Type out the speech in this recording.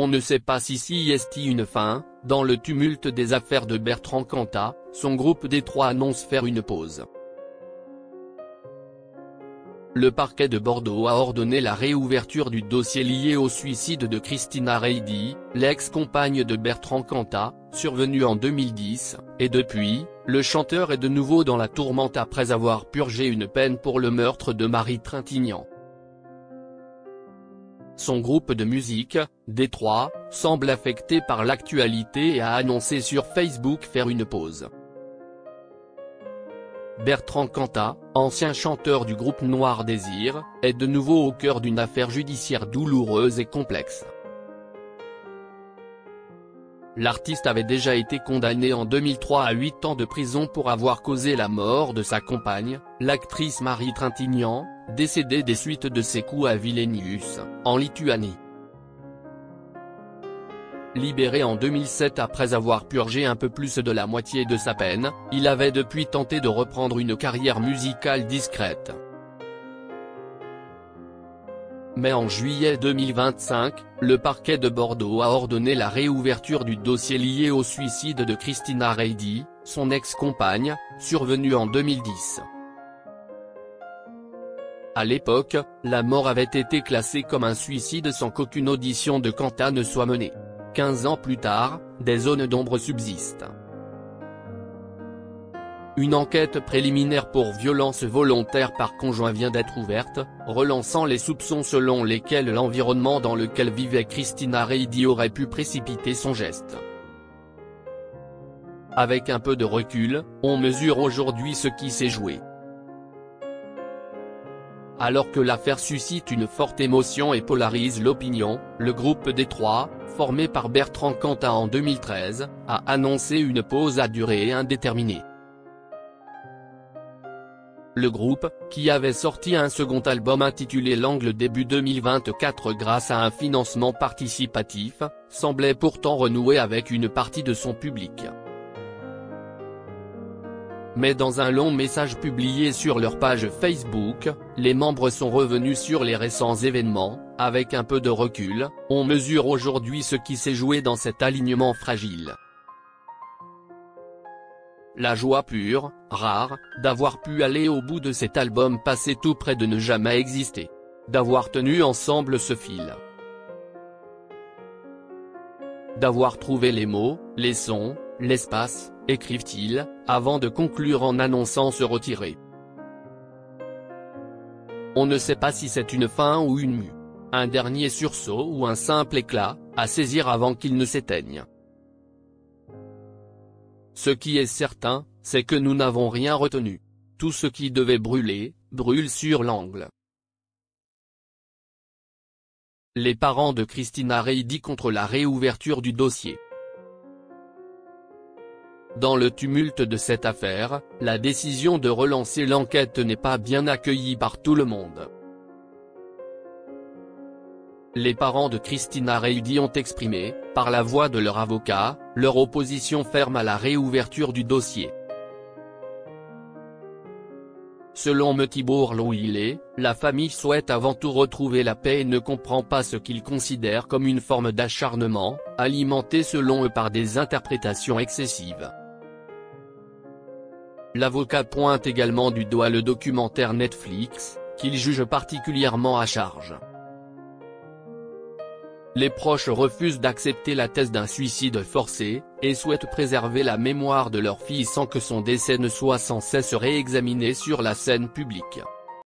On ne sait pas si est une fin. Dans le tumulte des affaires de Bertrand Cantat, son groupe D3 annonce faire une pause. Le parquet de Bordeaux a ordonné la réouverture du dossier lié au suicide de Christina Reidy, l'ex-compagne de Bertrand Cantat, survenu en 2010, et depuis, le chanteur est de nouveau dans la tourmente après avoir purgé une peine pour le meurtre de Marie Trintignant. Son groupe de musique, D3, semble affecté par l'actualité et a annoncé sur Facebook faire une pause. Bertrand Cantat, ancien chanteur du groupe Noir Désir, est de nouveau au cœur d'une affaire judiciaire douloureuse et complexe. L'artiste avait déjà été condamné en 2003 à 8 ans de prison pour avoir causé la mort de sa compagne, l'actrice Marie Trintignant, décédée des suites de ses coups à Vilnius, en Lituanie. Libéré en 2007 après avoir purgé un peu plus de la moitié de sa peine, il avait depuis tenté de reprendre une carrière musicale discrète. Mais en juillet 2025, le parquet de Bordeaux a ordonné la réouverture du dossier lié au suicide de Christina Reidy, son ex-compagne, survenu en 2010. À l'époque, la mort avait été classée comme un suicide sans qu'aucune audition de Cantat ne soit menée. 15 ans plus tard, des zones d'ombre subsistent. Une enquête préliminaire pour violence volontaire par conjoint vient d'être ouverte, relançant les soupçons selon lesquels l'environnement dans lequel vivait Christina Reidy aurait pu précipiter son geste. Avec un peu de recul, on mesure aujourd'hui ce qui s'est joué. Alors que l'affaire suscite une forte émotion et polarise l'opinion, le groupe D3, formé par Bertrand Cantat en 2013, a annoncé une pause à durée indéterminée. Le groupe, qui avait sorti un second album intitulé L'Angle début 2024 grâce à un financement participatif, semblait pourtant renouer avec une partie de son public. Mais dans un long message publié sur leur page Facebook, les membres sont revenus sur les récents événements. Avec un peu de recul, on mesure aujourd'hui ce qui s'est joué dans cet alignement fragile. La joie pure, rare, d'avoir pu aller au bout de cet album passé tout près de ne jamais exister. D'avoir tenu ensemble ce fil. D'avoir trouvé les mots, les sons, l'espace, écrivent-ils, avant de conclure en annonçant se retirer. On ne sait pas si c'est une fin ou une mue. Un dernier sursaut ou un simple éclat, à saisir avant qu'il ne s'éteigne. Ce qui est certain, c'est que nous n'avons rien retenu. Tout ce qui devait brûler, brûle sur l'angle. Les parents de Christina Reidy contre la réouverture du dossier. Dans le tumulte de cette affaire, la décision de relancer l'enquête n'est pas bien accueillie par tout le monde. Les parents de Christina Reidy ont exprimé, par la voix de leur avocat, leur opposition ferme à la réouverture du dossier. Selon Thibault Louillet, la famille souhaite avant tout retrouver la paix et ne comprend pas ce qu'ils considèrent comme une forme d'acharnement, alimenté selon eux par des interprétations excessives. L'avocat pointe également du doigt le documentaire Netflix, qu'il juge particulièrement à charge. Les proches refusent d'accepter la thèse d'un suicide forcé, et souhaitent préserver la mémoire de leur fille sans que son décès ne soit sans cesse réexaminé sur la scène publique.